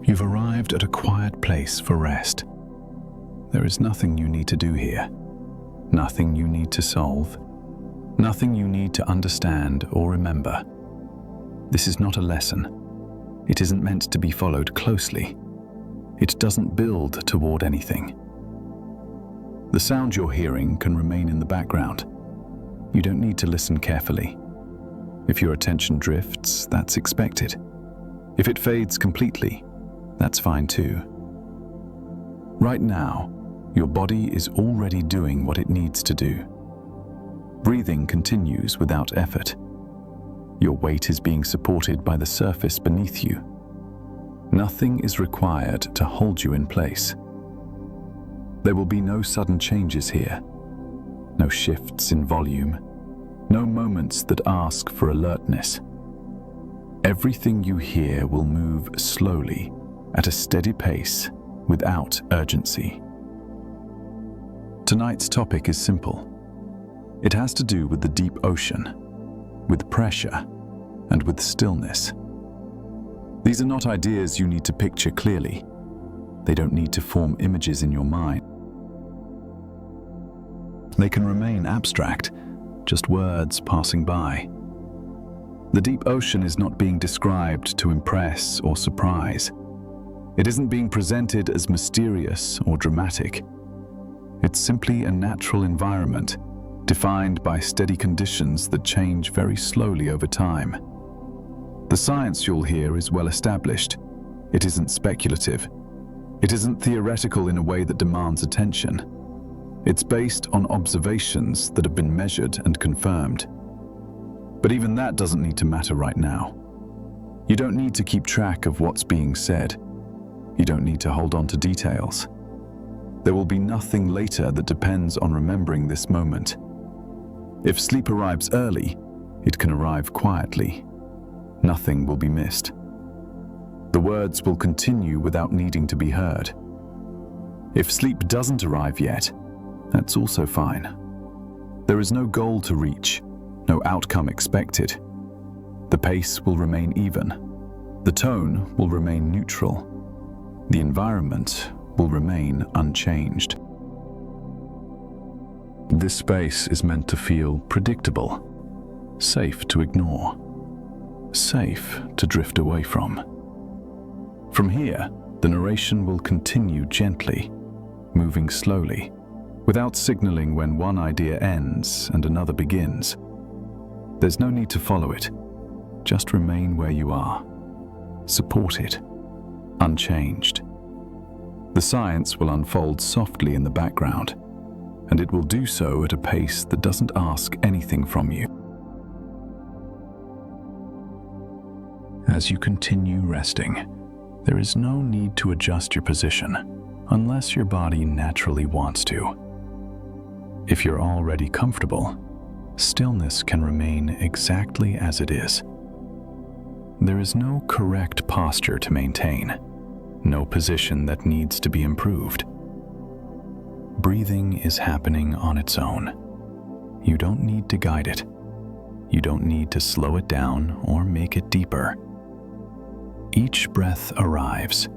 You've arrived at a quiet place for rest. There is nothing you need to do here, nothing you need to solve, nothing you need to understand or remember. This is not a lesson. It isn't meant to be followed closely. It doesn't build toward anything. The sound you're hearing can remain in the background. You don't need to listen carefully. If your attention drifts, that's expected. If it fades completely, that's fine too. Right now, your body is already doing what it needs to do. Breathing continues without effort. Your weight is being supported by the surface beneath you. Nothing is required to hold you in place. There will be no sudden changes here, no shifts in volume, no moments that ask for alertness. Everything you hear will move slowly, at a steady pace, without urgency. Tonight's topic is simple. It has to do with the deep ocean, with pressure, and with stillness. These are not ideas you need to picture clearly. They don't need to form images in your mind. They can remain abstract, just words passing by. The deep ocean is not being described to impress or surprise. It isn't being presented as mysterious or dramatic. It's simply a natural environment, defined by steady conditions that change very slowly over time. The science you'll hear is well established. It isn't speculative. It isn't theoretical in a way that demands attention. It's based on observations that have been measured and confirmed. But even that doesn't need to matter right now. You don't need to keep track of what's being said. You don't need to hold on to details. There will be nothing later that depends on remembering this moment. If sleep arrives early, it can arrive quietly. Nothing will be missed. The words will continue without needing to be heard. If sleep doesn't arrive yet, that's also fine. There is no goal to reach, no outcome expected. The pace will remain even. The tone will remain neutral. The environment will remain unchanged. This space is meant to feel predictable, safe to ignore, safe to drift away from. From here, the narration will continue gently, moving slowly, without signaling when one idea ends and another begins. There's no need to follow it. Just remain where you are, supported, unchanged. The science will unfold softly in the background, and it will do so at a pace that doesn't ask anything from you. As you continue resting, there is no need to adjust your position unless your body naturally wants to. If you're already comfortable, stillness can remain exactly as it is. There is no correct posture to maintain, no position that needs to be improved. Breathing is happening on its own. You don't need to guide it. You don't need to slow it down or make it deeper. Each breath arrives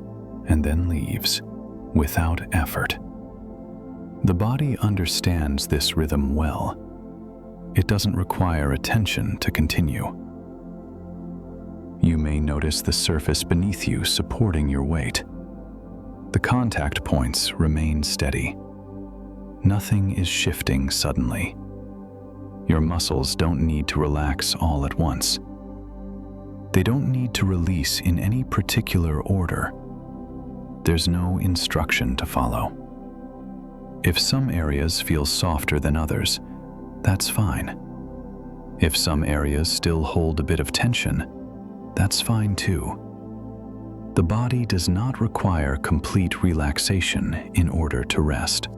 and then leaves without effort. The body understands this rhythm well. It doesn't require attention to continue. You may notice the surface beneath you supporting your weight. The contact points remain steady. Nothing is shifting suddenly. Your muscles don't need to relax all at once. They don't need to release in any particular order. There's no instruction to follow. If some areas feel softer than others, that's fine. If some areas still hold a bit of tension, that's fine too. The body does not require complete relaxation in order to rest.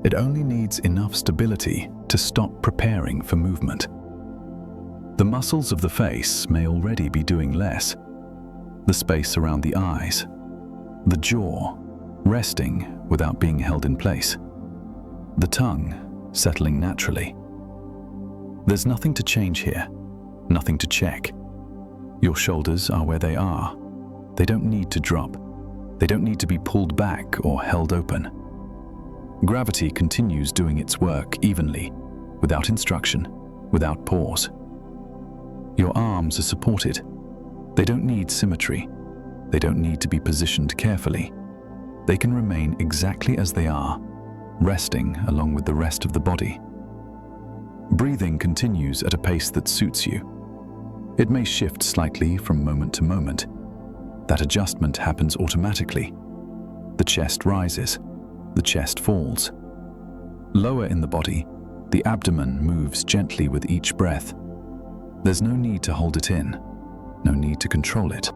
It only needs enough stability to stop preparing for movement. The muscles of the face may already be doing less. The space around the eyes, the jaw, resting without being held in place. The tongue settling naturally. There's nothing to change here, nothing to check. Your shoulders are where they are. They don't need to drop. They don't need to be pulled back or held open. Gravity continues doing its work evenly, without instruction, without pause. Your arms are supported. They don't need symmetry. They don't need to be positioned carefully. They can remain exactly as they are, resting along with the rest of the body. Breathing continues at a pace that suits you. It may shift slightly from moment to moment. That adjustment happens automatically. The chest rises, the chest falls. Lower in the body, the abdomen moves gently with each breath. There's no need to hold it in, no need to control it.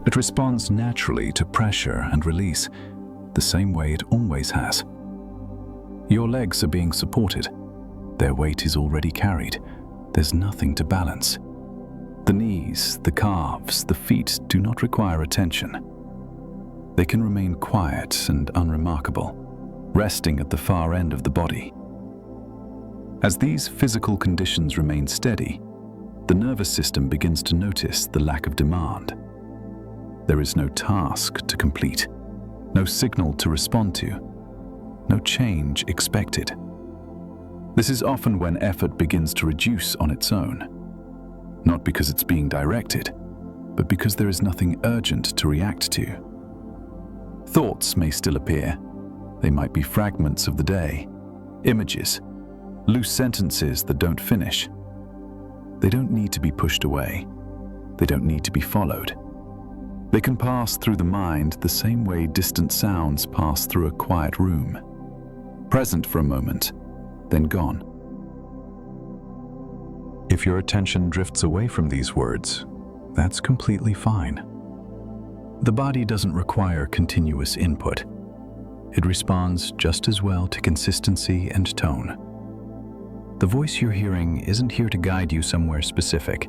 It responds naturally to pressure and release, the same way it always has. Your legs are being supported. Their weight is already carried. There's nothing to balance. The knees, the calves, the feet do not require attention. They can remain quiet and unremarkable, resting at the far end of the body. As these physical conditions remain steady, the nervous system begins to notice the lack of demand. There is no task to complete, no signal to respond to, no change expected. This is often when effort begins to reduce on its own, not because it's being directed, but because there is nothing urgent to react to. Thoughts may still appear. They might be fragments of the day, images, loose sentences that don't finish. They don't need to be pushed away. They don't need to be followed. They can pass through the mind the same way distant sounds pass through a quiet room. Present for a moment, then gone. If your attention drifts away from these words, that's completely fine. The body doesn't require continuous input. It responds just as well to consistency and tone. The voice you're hearing isn't here to guide you somewhere specific.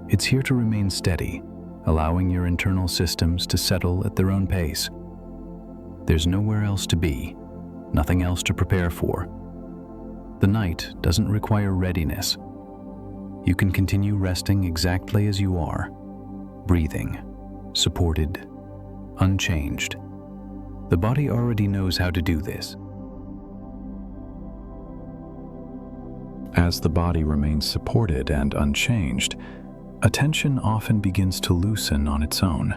It's here to remain steady, allowing your internal systems to settle at their own pace. There's nowhere else to be, nothing else to prepare for. The night doesn't require readiness. You can continue resting exactly as you are, breathing, supported, unchanged. The body already knows how to do this. As the body remains supported and unchanged, attention often begins to loosen on its own.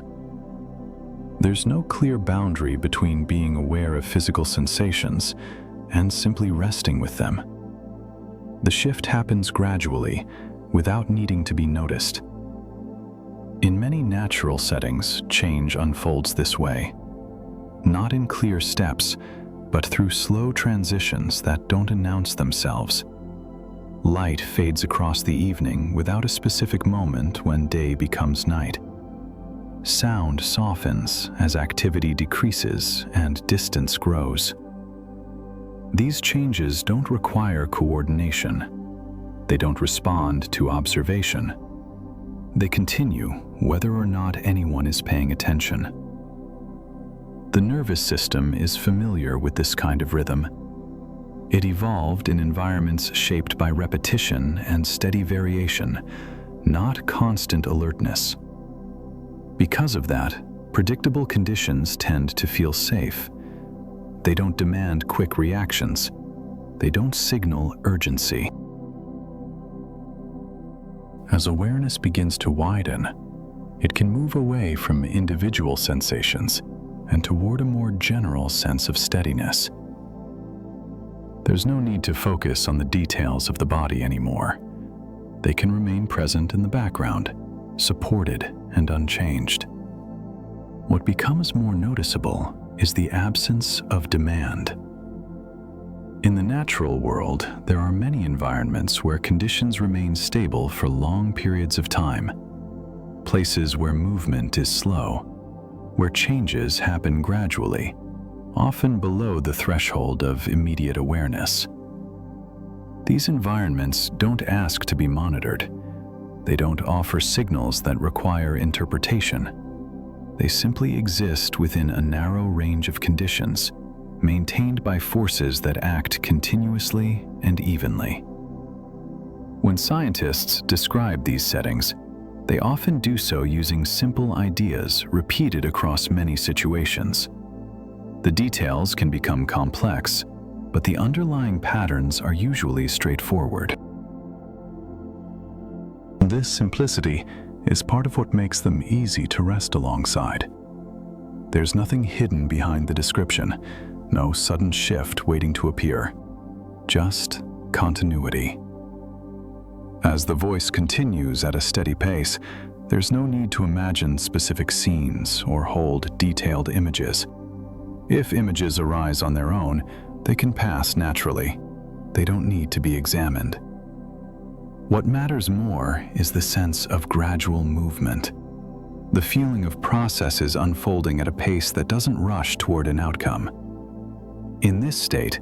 There's no clear boundary between being aware of physical sensations and simply resting with them. The shift happens gradually, without needing to be noticed. In many natural settings, change unfolds this way. Not in clear steps, but through slow transitions that don't announce themselves. Light fades across the evening without a specific moment when day becomes night. Sound softens as activity decreases and distance grows. These changes don't require coordination. They don't respond to observation. They continue whether or not anyone is paying attention. The nervous system is familiar with this kind of rhythm. It evolved in environments shaped by repetition and steady variation, not constant alertness. Because of that, predictable conditions tend to feel safe. They don't demand quick reactions. They don't signal urgency. As awareness begins to widen, it can move away from individual sensations and toward a more general sense of steadiness. There's no need to focus on the details of the body anymore. They can remain present in the background, supported and unchanged. What becomes more noticeable is the absence of demand. In the natural world, there are many environments where conditions remain stable for long periods of time. Places where movement is slow, where changes happen gradually, often below the threshold of immediate awareness. These environments don't ask to be monitored. They don't offer signals that require interpretation. They simply exist within a narrow range of conditions, maintained by forces that act continuously and evenly. When scientists describe these settings, they often do so using simple ideas repeated across many situations. The details can become complex, but the underlying patterns are usually straightforward. This simplicity is part of what makes them easy to rest alongside. There's nothing hidden behind the description, no sudden shift waiting to appear, just continuity. As the voice continues at a steady pace, there's no need to imagine specific scenes or hold detailed images. If images arise on their own, they can pass naturally. They don't need to be examined. What matters more is the sense of gradual movement, the feeling of processes unfolding at a pace that doesn't rush toward an outcome. In this state,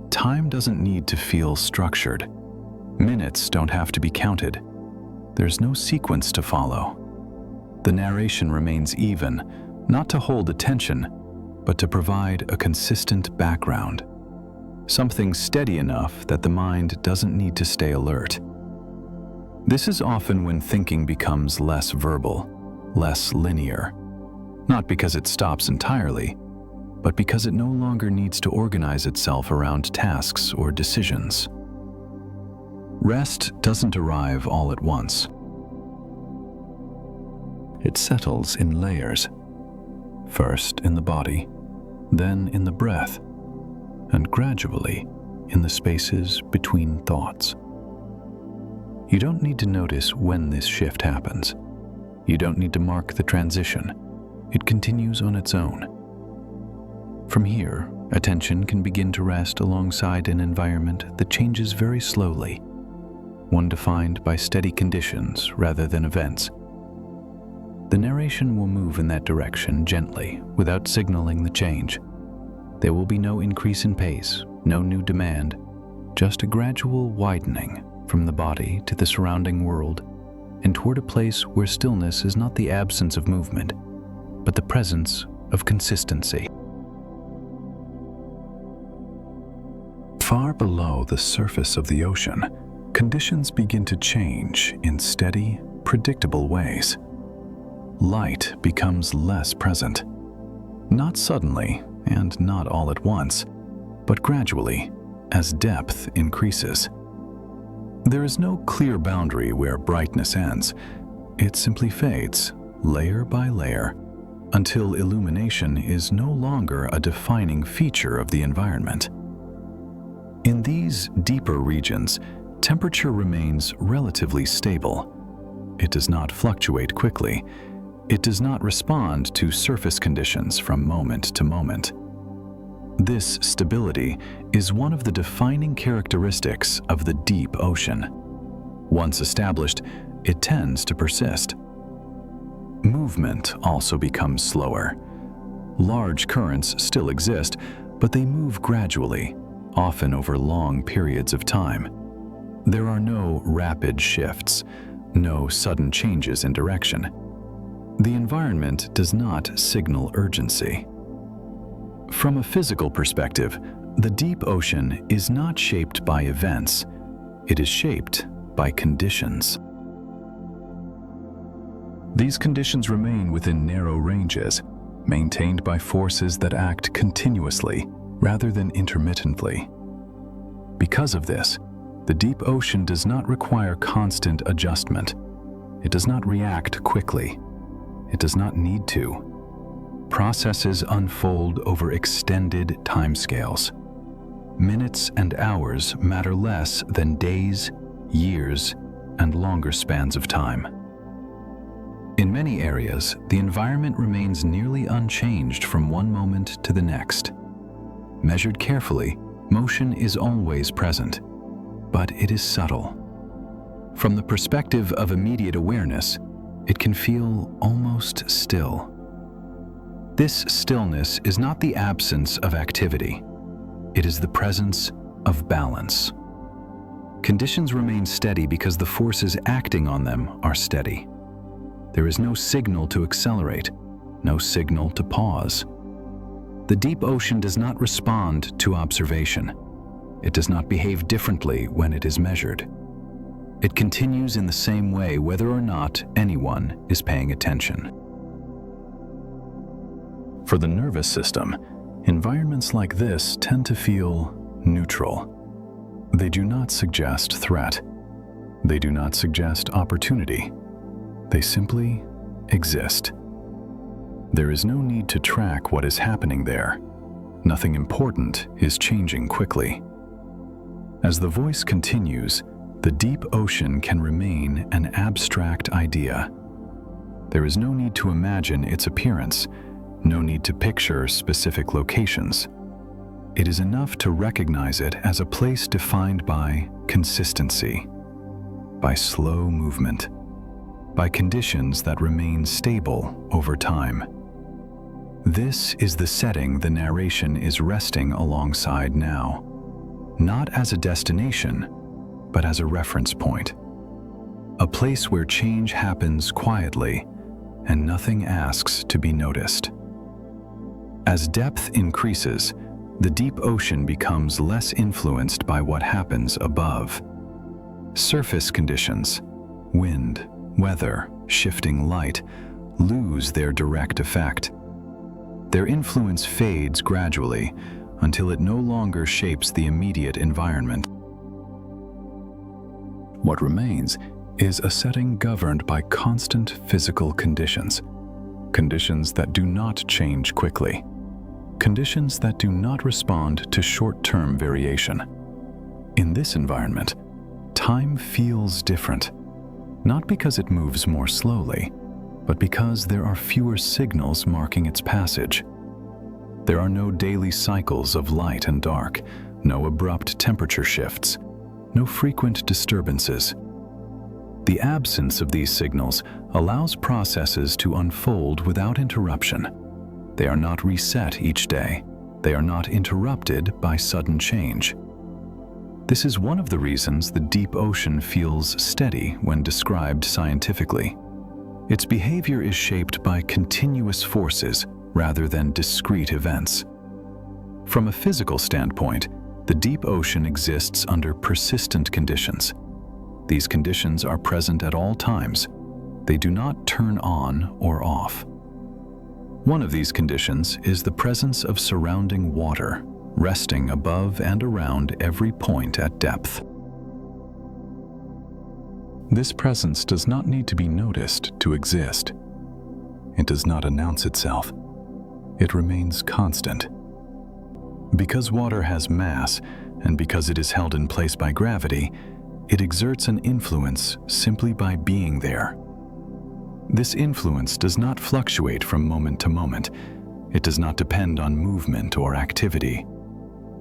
time doesn't need to feel structured. Minutes don't have to be counted. There's no sequence to follow. The narration remains even, not to hold attention, but to provide a consistent background, something steady enough that the mind doesn't need to stay alert. This is often when thinking becomes less verbal, less linear, not because it stops entirely, but because it no longer needs to organize itself around tasks or decisions. Rest doesn't arrive all at once. It settles in layers, first in the body, then in the breath, and gradually in the spaces between thoughts. You don't need to notice when this shift happens. You don't need to mark the transition. It continues on its own. From here, attention can begin to rest alongside an environment that changes very slowly, one defined by steady conditions rather than events. The narration will move in that direction gently, without signaling the change. There will be no increase in pace, no new demand, just a gradual widening from the body to the surrounding world and toward a place where stillness is not the absence of movement, but the presence of consistency. Far below the surface of the ocean, conditions begin to change in steady, predictable ways. Light becomes less present, not suddenly and not all at once, but gradually as depth increases. There is no clear boundary where brightness ends. It simply fades, layer by layer, until illumination is no longer a defining feature of the environment. In these deeper regions, temperature remains relatively stable. It does not fluctuate quickly. It does not respond to surface conditions from moment to moment. This stability is one of the defining characteristics of the deep ocean. Once established, it tends to persist. Movement also becomes slower. Large currents still exist, but they move gradually, often over long periods of time. There are no rapid shifts, no sudden changes in direction. The environment does not signal urgency. From a physical perspective, the deep ocean is not shaped by events. It is shaped by conditions. These conditions remain within narrow ranges, maintained by forces that act continuously rather than intermittently. Because of this, the deep ocean does not require constant adjustment. It does not react quickly. It does not need to. Processes unfold over extended timescales. Minutes and hours matter less than days, years, and longer spans of time. In many areas, the environment remains nearly unchanged from one moment to the next. Measured carefully, motion is always present, but it is subtle. From the perspective of immediate awareness, it can feel almost still. This stillness is not the absence of activity. It is the presence of balance. Conditions remain steady because the forces acting on them are steady. There is no signal to accelerate, no signal to pause. The deep ocean does not respond to observation. It does not behave differently when it is measured. It continues in the same way whether or not anyone is paying attention. For the nervous system, environments like this tend to feel neutral. They do not suggest threat. They do not suggest opportunity. They simply exist. There is no need to track what is happening there. Nothing important is changing quickly. As the voice continues, the deep ocean can remain an abstract idea. There is no need to imagine its appearance, no need to picture specific locations. It is enough to recognize it as a place defined by consistency, by slow movement, by conditions that remain stable over time. This is the setting the narration is resting alongside now, not as a destination, but as a reference point. A place where change happens quietly and nothing asks to be noticed. As depth increases, the deep ocean becomes less influenced by what happens above. Surface conditions, wind, weather, shifting light, lose their direct effect. Their influence fades gradually until it no longer shapes the immediate environment. What remains is a setting governed by constant physical conditions, conditions that do not change quickly, conditions that do not respond to short-term variation. In this environment, time feels different, not because it moves more slowly, but because there are fewer signals marking its passage. There are no daily cycles of light and dark, no abrupt temperature shifts, no frequent disturbances. The absence of these signals allows processes to unfold without interruption. They are not reset each day. They are not interrupted by sudden change. This is one of the reasons the deep ocean feels steady when described scientifically. Its behavior is shaped by continuous forces rather than discrete events. From a physical standpoint, the deep ocean exists under persistent conditions. These conditions are present at all times. They do not turn on or off. One of these conditions is the presence of surrounding water, resting above and around every point at depth. This presence does not need to be noticed to exist. It does not announce itself. It remains constant. Because water has mass, and because it is held in place by gravity, it exerts an influence simply by being there. This influence does not fluctuate from moment to moment. It does not depend on movement or activity.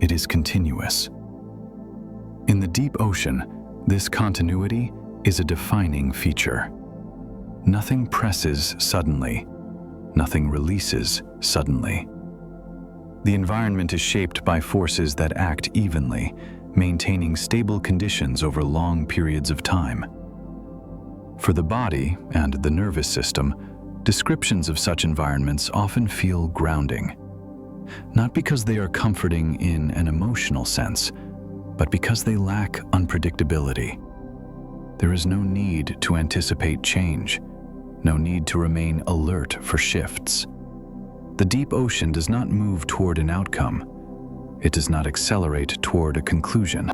It is continuous. In the deep ocean, this continuity is a defining feature. Nothing presses suddenly. Nothing releases suddenly. The environment is shaped by forces that act evenly, maintaining stable conditions over long periods of time. For the body and the nervous system, descriptions of such environments often feel grounding, not because they are comforting in an emotional sense, but because they lack unpredictability. There is no need to anticipate change, no need to remain alert for shifts. The deep ocean does not move toward an outcome. It does not accelerate toward a conclusion.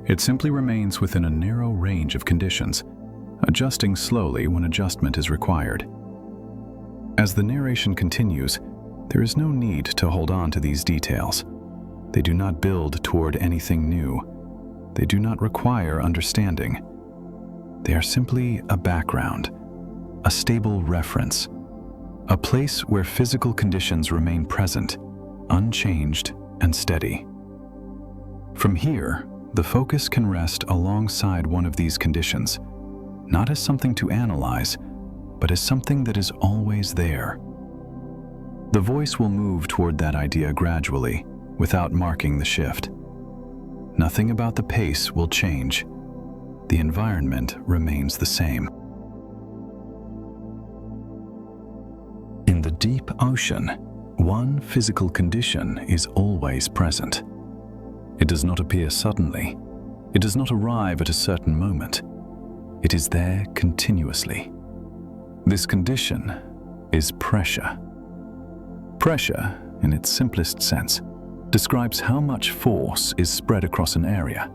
It simply remains within a narrow range of conditions, adjusting slowly when adjustment is required. As the narration continues, there is no need to hold on to these details. They do not build toward anything new. They do not require understanding. They are simply a background, a stable reference, a place where physical conditions remain present, unchanged and steady. From here, the focus can rest alongside one of these conditions, not as something to analyze, but as something that is always there. The voice will move toward that idea gradually, without marking the shift. Nothing about the pace will change. The environment remains the same. In the deep ocean, one physical condition is always present. It does not appear suddenly. It does not arrive at a certain moment. It is there continuously. This condition is pressure. Pressure, in its simplest sense, describes how much force is spread across an area.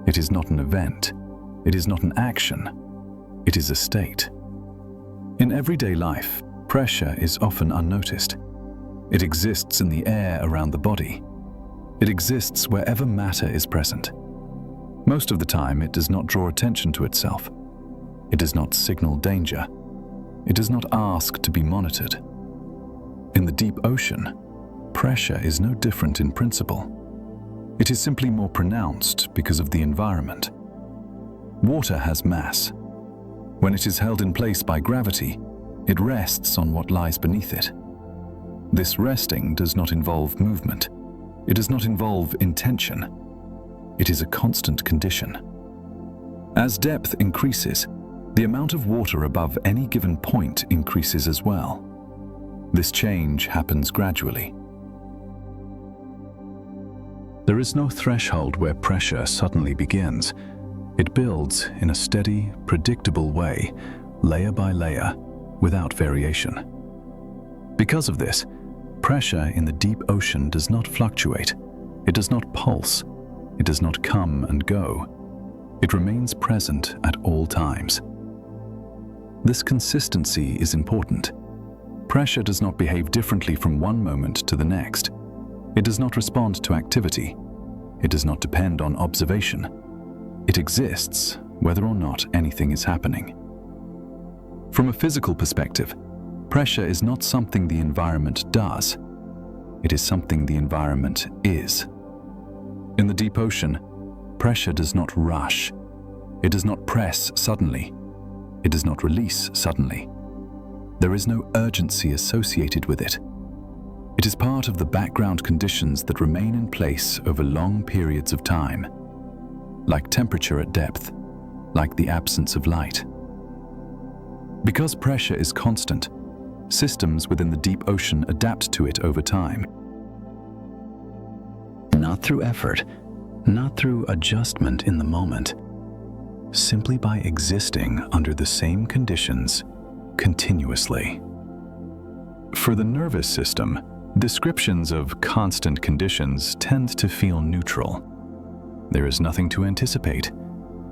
It is not an event. It is not an action. It is a state. In everyday life, pressure is often unnoticed. It exists in the air around the body. It exists wherever matter is present. Most of the time, it does not draw attention to itself. It does not signal danger. It does not ask to be monitored. In the deep ocean, pressure is no different in principle. It is simply more pronounced because of the environment. Water has mass. When it is held in place by gravity, it rests on what lies beneath it. This resting does not involve movement. It does not involve intention. It is a constant condition. As depth increases, the amount of water above any given point increases as well. This change happens gradually. There is no threshold where pressure suddenly begins. It builds in a steady, predictable way, layer by layer, without variation. Because of this, pressure in the deep ocean does not fluctuate. It does not pulse. It does not come and go. It remains present at all times. This consistency is important. Pressure does not behave differently from one moment to the next. It does not respond to activity. It does not depend on observation. It exists whether or not anything is happening. From a physical perspective, pressure is not something the environment does. It is something the environment is. In the deep ocean, pressure does not rush. It does not press suddenly. It does not release suddenly. There is no urgency associated with it. It is part of the background conditions that remain in place over long periods of time, like temperature at depth, like the absence of light. Because pressure is constant, systems within the deep ocean adapt to it over time. Not through effort, not through adjustment in the moment, simply by existing under the same conditions continuously. For the nervous system, descriptions of constant conditions tend to feel neutral. There is nothing to anticipate,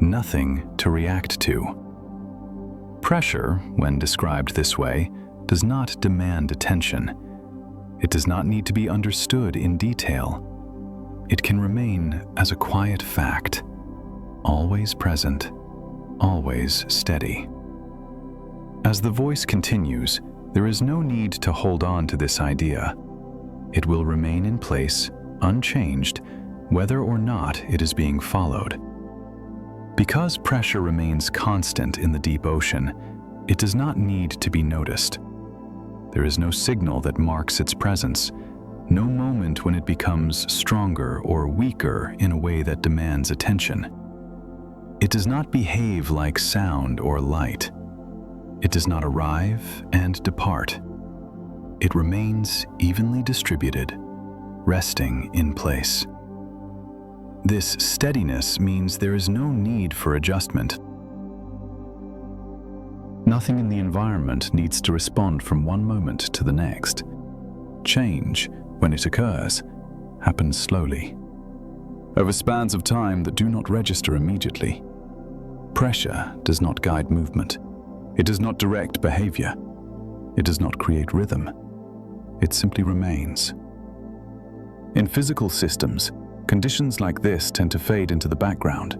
nothing to react to. Pressure, when described this way, does not demand attention. It does not need to be understood in detail. It can remain as a quiet fact, always present, always steady. As the voice continues, there is no need to hold on to this idea. It will remain in place, unchanged, whether or not it is being followed. Because pressure remains constant in the deep ocean, it does not need to be noticed. There is no signal that marks its presence, no moment when it becomes stronger or weaker in a way that demands attention. It does not behave like sound or light. It does not arrive and depart. It remains evenly distributed, resting in place. This steadiness means there is no need for adjustment. Nothing in the environment needs to respond from one moment to the next. Change, when it occurs, happens slowly, over spans of time that do not register immediately. Pressure does not guide movement. It does not direct behavior. It does not create rhythm. It simply remains. In physical systems, conditions like this tend to fade into the background.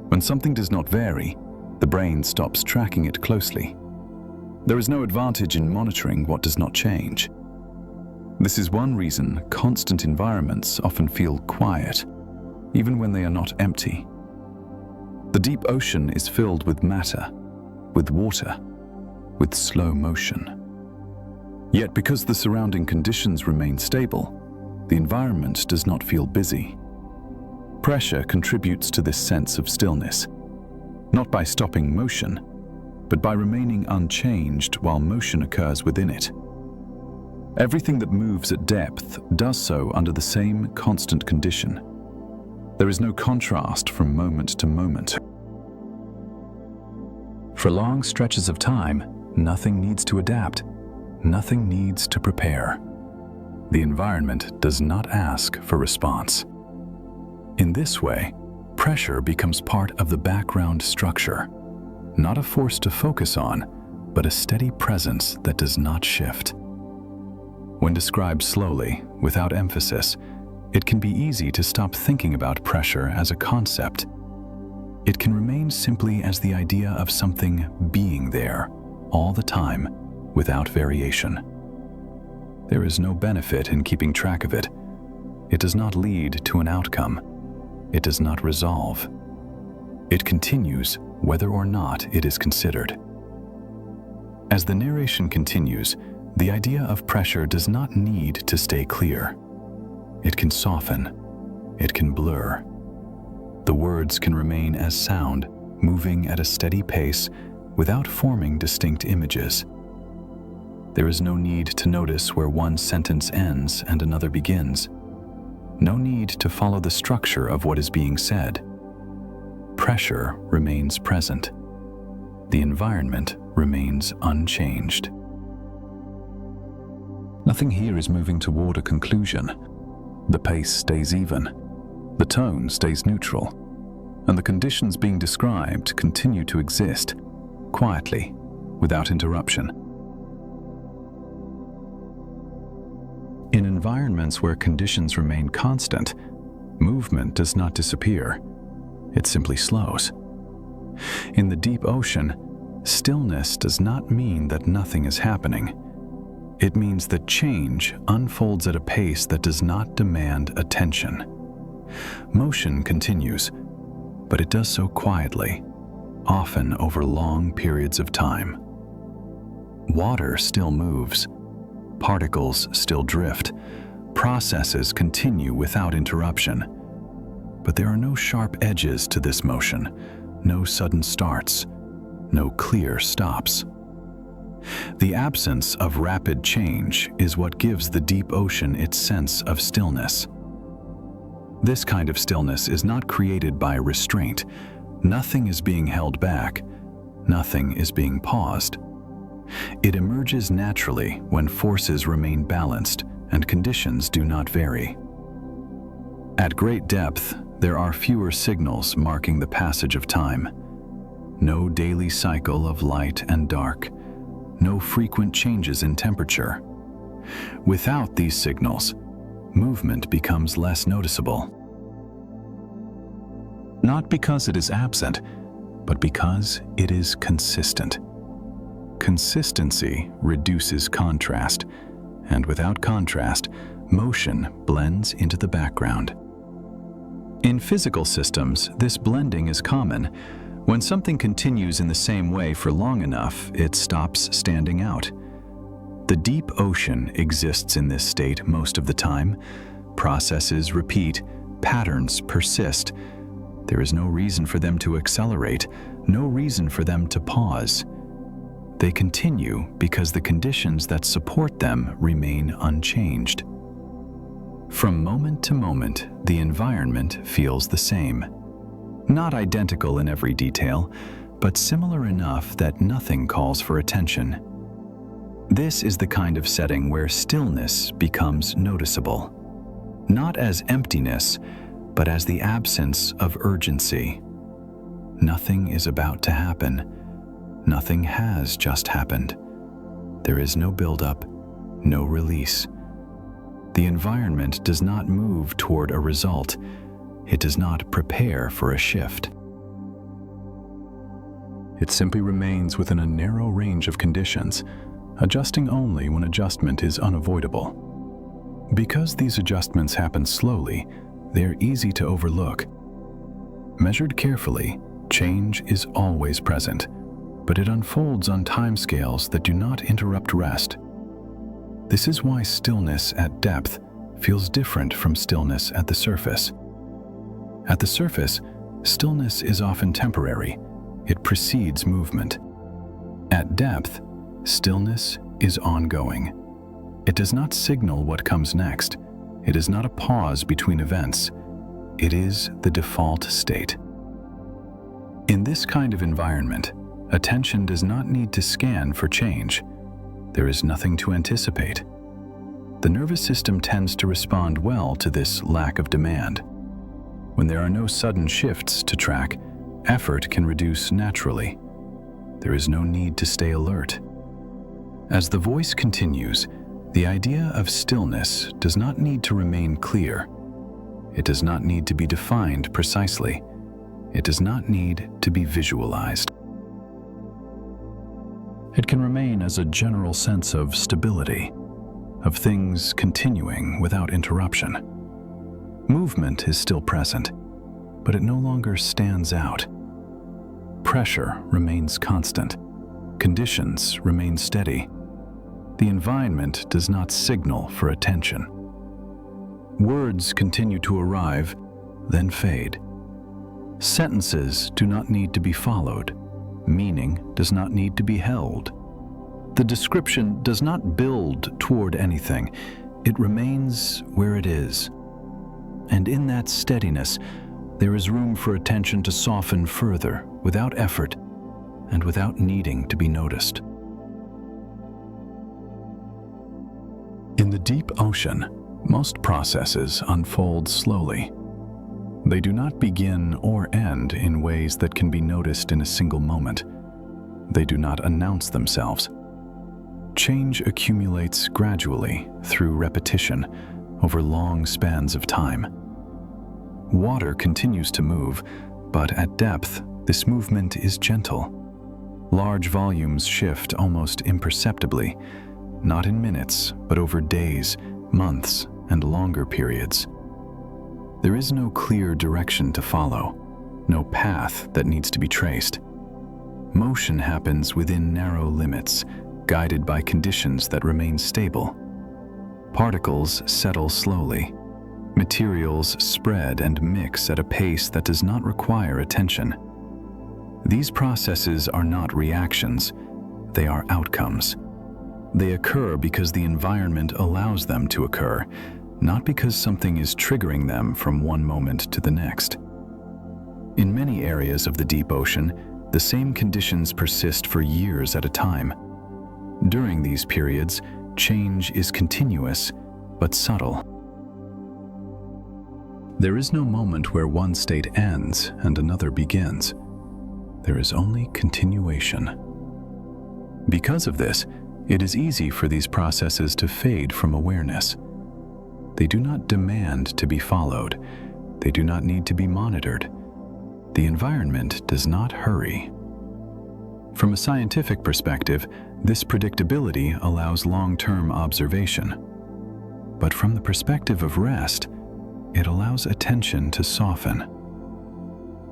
When something does not vary, the brain stops tracking it closely. There is no advantage in monitoring what does not change. This is one reason constant environments often feel quiet, even when they are not empty. The deep ocean is filled with matter, with water, with slow motion. Yet because the surrounding conditions remain stable, the environment does not feel busy. Pressure contributes to this sense of stillness, not by stopping motion, but by remaining unchanged while motion occurs within it. Everything that moves at depth does so under the same constant condition. There is no contrast from moment to moment. For long stretches of time, nothing needs to adapt. Nothing needs to prepare. The environment does not ask for response. In this way, pressure becomes part of the background structure, not a force to focus on, but a steady presence that does not shift. When described slowly, without emphasis, it can be easy to stop thinking about pressure as a concept. It can remain simply as the idea of something being there, all the time, without variation. There is no benefit in keeping track of it. It does not lead to an outcome. It does not resolve. It continues whether or not it is considered. As the narration continues, the idea of pressure does not need to stay clear. It can soften. It can blur. The words can remain as sound, moving at a steady pace without forming distinct images. There is no need to notice where one sentence ends and another begins. No need to follow the structure of what is being said. Pressure remains present. The environment remains unchanged. Nothing here is moving toward a conclusion. The pace stays even. The tone stays neutral. And the conditions being described continue to exist, quietly, without interruption. In environments where conditions remain constant, movement does not disappear. It simply slows. In the deep ocean, stillness does not mean that nothing is happening. It means that change unfolds at a pace that does not demand attention. Motion continues, but it does so quietly, often over long periods of time. Water still moves. Particles still drift. Processes continue without interruption. But there are no sharp edges to this motion, no sudden starts, no clear stops. The absence of rapid change is what gives the deep ocean its sense of stillness. This kind of stillness is not created by restraint. Nothing is being held back. Nothing is being paused. It emerges naturally when forces remain balanced and conditions do not vary. At great depth, there are fewer signals marking the passage of time. No daily cycle of light and dark. No frequent changes in temperature. Without these signals, movement becomes less noticeable. Not because it is absent, but because it is consistent. Consistency reduces contrast, and without contrast, motion blends into the background. In physical systems, this blending is common. When something continues in the same way for long enough, it stops standing out. The deep ocean exists in this state most of the time. Processes repeat, patterns persist. There is no reason for them to accelerate, no reason for them to pause. They continue because the conditions that support them remain unchanged. From moment to moment, the environment feels the same. Not identical in every detail, but similar enough that nothing calls for attention. This is the kind of setting where stillness becomes noticeable, not as emptiness, but as the absence of urgency. Nothing is about to happen. Nothing has just happened. There is no buildup, no release. The environment does not move toward a result. It does not prepare for a shift. It simply remains within a narrow range of conditions, adjusting only when adjustment is unavoidable. Because these adjustments happen slowly, they are easy to overlook. Measured carefully, change is always present, but it unfolds on timescales that do not interrupt rest. This is why stillness at depth feels different from stillness at the surface. At the surface, stillness is often temporary. It precedes movement. At depth, stillness is ongoing. It does not signal what comes next. It is not a pause between events. It is the default state. In this kind of environment, attention does not need to scan for change. There is nothing to anticipate. The nervous system tends to respond well to this lack of demand. When there are no sudden shifts to track, effort can reduce naturally. There is no need to stay alert. As the voice continues, the idea of stillness does not need to remain clear. It does not need to be defined precisely. It does not need to be visualized. It can remain as a general sense of stability, of things continuing without interruption. Movement is still present, but it no longer stands out. Pressure remains constant. Conditions remain steady. The environment does not signal for attention. Words continue to arrive, then fade. Sentences do not need to be followed. Meaning does not need to be held. The description does not build toward anything. It remains where it is. And in that steadiness, there is room for attention to soften further, without effort, and without needing to be noticed. In the deep ocean, most processes unfold slowly. They do not begin or end in ways that can be noticed in a single moment. They do not announce themselves. Change accumulates gradually through repetition over long spans of time. Water continues to move, but at depth, this movement is gentle. Large volumes shift almost imperceptibly, not in minutes, but over days, months, and longer periods. There is no clear direction to follow, no path that needs to be traced. Motion happens within narrow limits, guided by conditions that remain stable. Particles settle slowly. Materials spread and mix at a pace that does not require attention. These processes are not reactions, they are outcomes. They occur because the environment allows them to occur, not because something is triggering them from one moment to the next. In many areas of the deep ocean, the same conditions persist for years at a time. During these periods, change is continuous but subtle. There is no moment where one state ends and another begins. There is only continuation. Because of this, it is easy for these processes to fade from awareness. They do not demand to be followed. They do not need to be monitored. The environment does not hurry. From a scientific perspective, this predictability allows long-term observation. But from the perspective of rest, it allows attention to soften.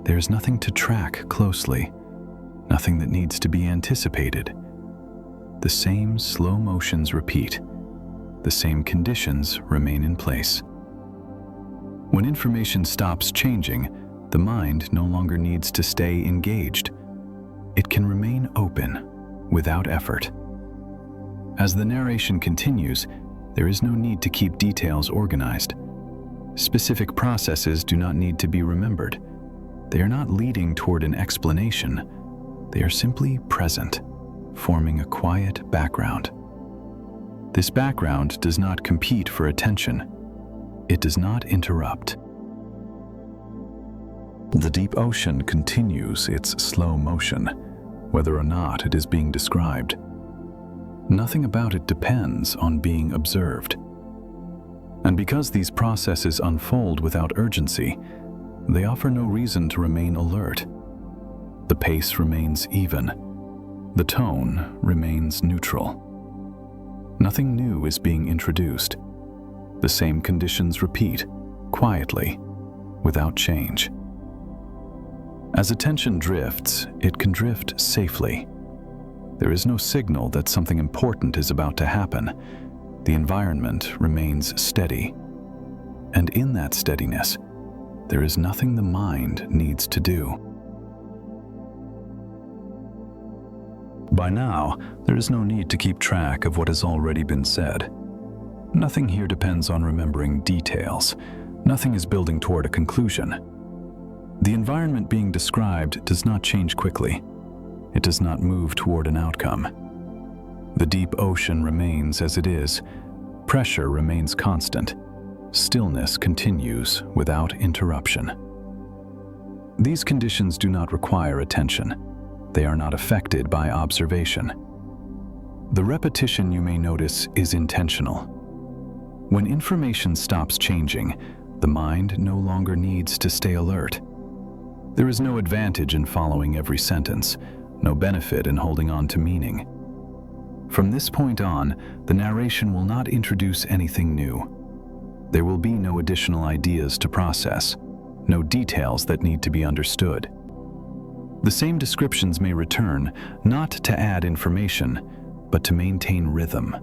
There is nothing to track closely, nothing that needs to be anticipated. The same slow motions repeat. The same conditions remain in place. When information stops changing, the mind no longer needs to stay engaged. It can remain open, without effort. As the narration continues, there is no need to keep details organized. Specific processes do not need to be remembered. They are not leading toward an explanation. They are simply present, forming a quiet background. This background does not compete for attention. It does not interrupt. The deep ocean continues its slow motion, whether or not it is being described. Nothing about it depends on being observed. And because these processes unfold without urgency, they offer no reason to remain alert. The pace remains even. The tone remains neutral. Nothing new is being introduced. The same conditions repeat, quietly, without change. As attention drifts, it can drift safely. There is no signal that something important is about to happen. The environment remains steady. And in that steadiness, there is nothing the mind needs to do. By now, there is no need to keep track of what has already been said. Nothing here depends on remembering details. Nothing is building toward a conclusion. The environment being described does not change quickly. It does not move toward an outcome. The deep ocean remains as it is. Pressure remains constant. Stillness continues without interruption. These conditions do not require attention. They are not affected by observation. The repetition you may notice is intentional. When information stops changing, the mind no longer needs to stay alert. There is no advantage in following every sentence, no benefit in holding on to meaning. From this point on, the narration will not introduce anything new. There will be no additional ideas to process, no details that need to be understood. The same descriptions may return, not to add information, but to maintain rhythm.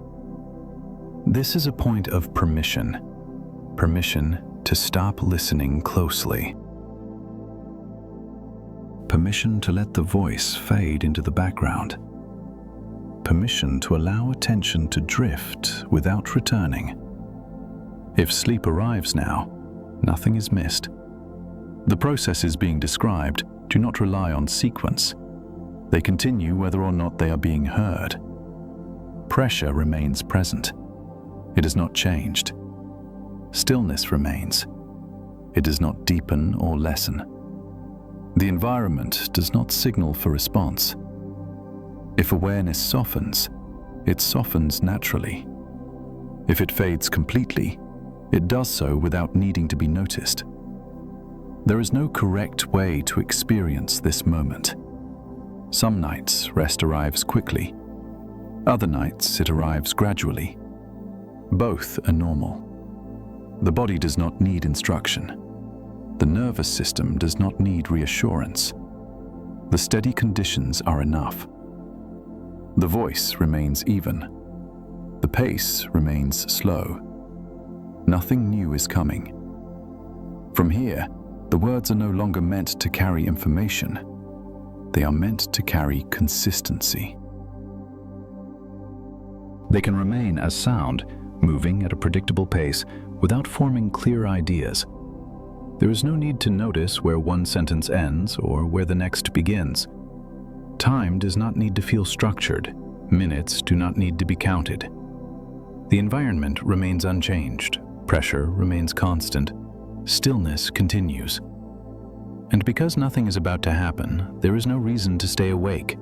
This is a point of permission. Permission to stop listening closely. Permission to let the voice fade into the background. Permission to allow attention to drift without returning. If sleep arrives now, nothing is missed. The processes being described do not rely on sequence. They continue whether or not they are being heard. Pressure remains present. It is not changed. Stillness remains. It does not deepen or lessen. The environment does not signal for response. If awareness softens, it softens naturally. If it fades completely, it does so without needing to be noticed. There is no correct way to experience this moment. Some nights rest arrives quickly. Other nights it arrives gradually. Both are normal. The body does not need instruction. The nervous system does not need reassurance. The steady conditions are enough. The voice remains even. The pace remains slow. Nothing new is coming. From here, the words are no longer meant to carry information. They are meant to carry consistency. They can remain as sound, moving at a predictable pace without forming clear ideas. There is no need to notice where one sentence ends or where the next begins. Time does not need to feel structured. Minutes do not need to be counted. The environment remains unchanged. Pressure remains constant. Stillness continues. And because nothing is about to happen, there is no reason to stay awake.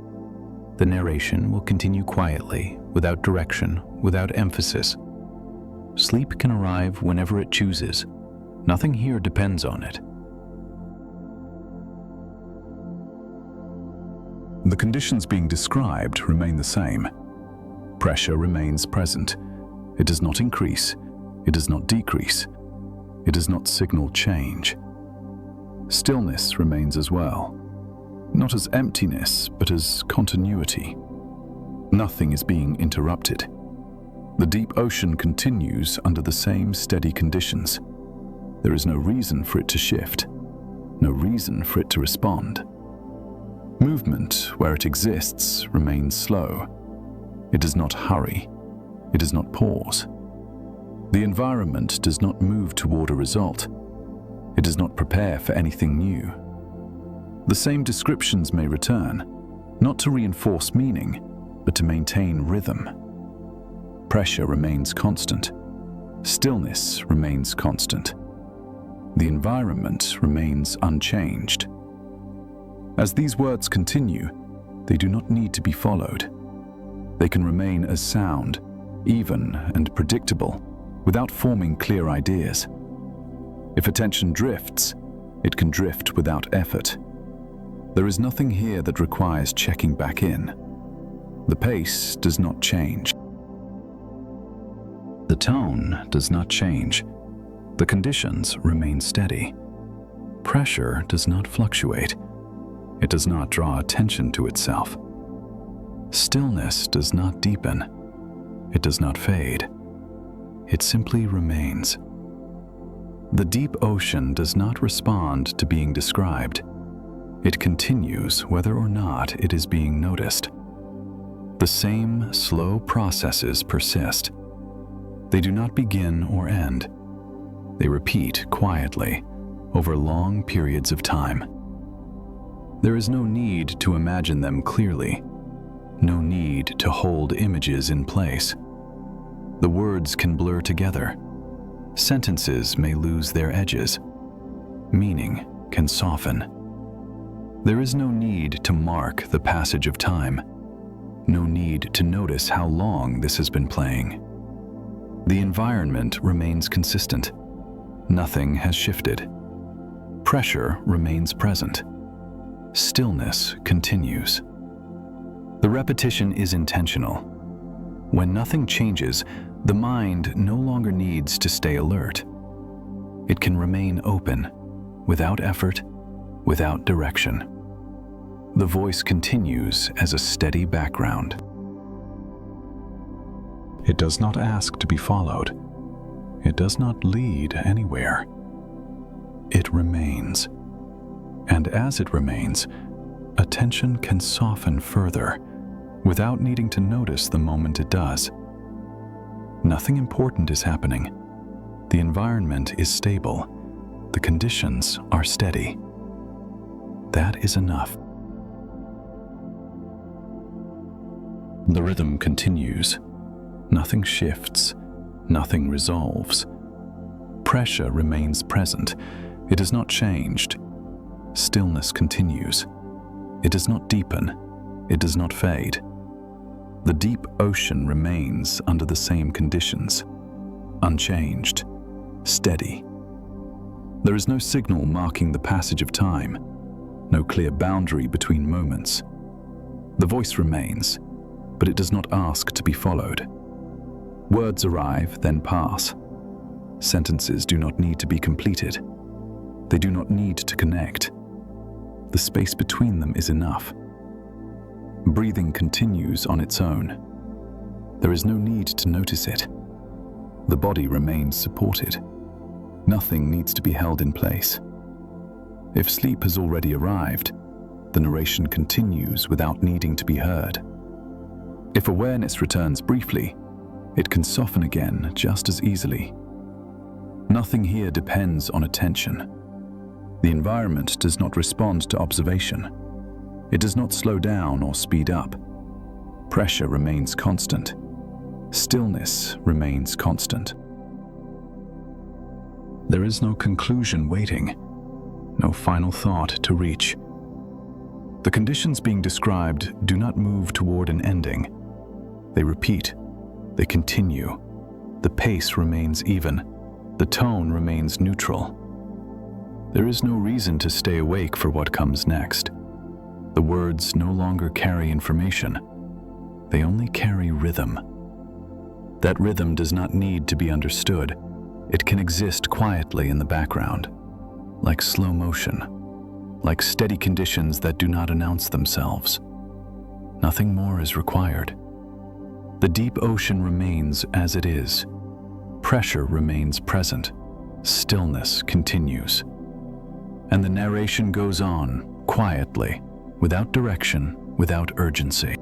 The narration will continue quietly, without direction, without emphasis. Sleep can arrive whenever it chooses. Nothing here depends on it. The conditions being described remain the same. Pressure remains present. It does not increase. It does not decrease. It does not signal change. Stillness remains as well. Not as emptiness, but as continuity. Nothing is being interrupted. The deep ocean continues under the same steady conditions. There is no reason for it to shift, no reason for it to respond. Movement, where it exists, remains slow. It does not hurry. It does not pause. The environment does not move toward a result. It does not prepare for anything new. The same descriptions may return, not to reinforce meaning, but to maintain rhythm. Pressure remains constant. Stillness remains constant. The environment remains unchanged. As these words continue, they do not need to be followed. They can remain as sound, even and predictable, without forming clear ideas. If attention drifts, it can drift without effort. There is nothing here that requires checking back in. The pace does not change. The tone does not change. The conditions remain steady. Pressure does not fluctuate. It does not draw attention to itself. Stillness does not deepen. It does not fade. It simply remains. The deep ocean does not respond to being described. It continues whether or not it is being noticed. The same slow processes persist. They do not begin or end. They repeat quietly over long periods of time. There is no need to imagine them clearly, no need to hold images in place. The words can blur together. Sentences may lose their edges. Meaning can soften. There is no need to mark the passage of time. No need to notice how long this has been playing. The environment remains consistent. Nothing has shifted. Pressure remains present. Stillness continues. The repetition is intentional. When nothing changes, the mind no longer needs to stay alert. It can remain open, without effort, without direction. The voice continues as a steady background. It does not ask to be followed. It does not lead anywhere. It remains. And as it remains, attention can soften further without needing to notice the moment it does. Nothing important is happening. The environment is stable. The conditions are steady. That is enough. The rhythm continues. Nothing shifts. Nothing resolves. Pressure remains present. It has not changed. Stillness continues. It does not deepen. It does not fade. The deep ocean remains under the same conditions, unchanged, steady. There is no signal marking the passage of time, no clear boundary between moments. The voice remains, but it does not ask to be followed. Words arrive, then pass. Sentences do not need to be completed. They do not need to connect. The space between them is enough. Breathing continues on its own. There is no need to notice it. The body remains supported. Nothing needs to be held in place. If sleep has already arrived, the narration continues without needing to be heard. If awareness returns briefly, it can soften again just as easily. Nothing here depends on attention. The environment does not respond to observation. It does not slow down or speed up. Pressure remains constant. Stillness remains constant. There is no conclusion waiting, no final thought to reach. The conditions being described do not move toward an ending. They repeat. They continue. The pace remains even. The tone remains neutral. There is no reason to stay awake for what comes next. The words no longer carry information. They only carry rhythm. That rhythm does not need to be understood. It can exist quietly in the background, like slow motion, like steady conditions that do not announce themselves. Nothing more is required. The deep ocean remains as it is. Pressure remains present. Stillness continues. And the narration goes on, quietly, without direction, without urgency.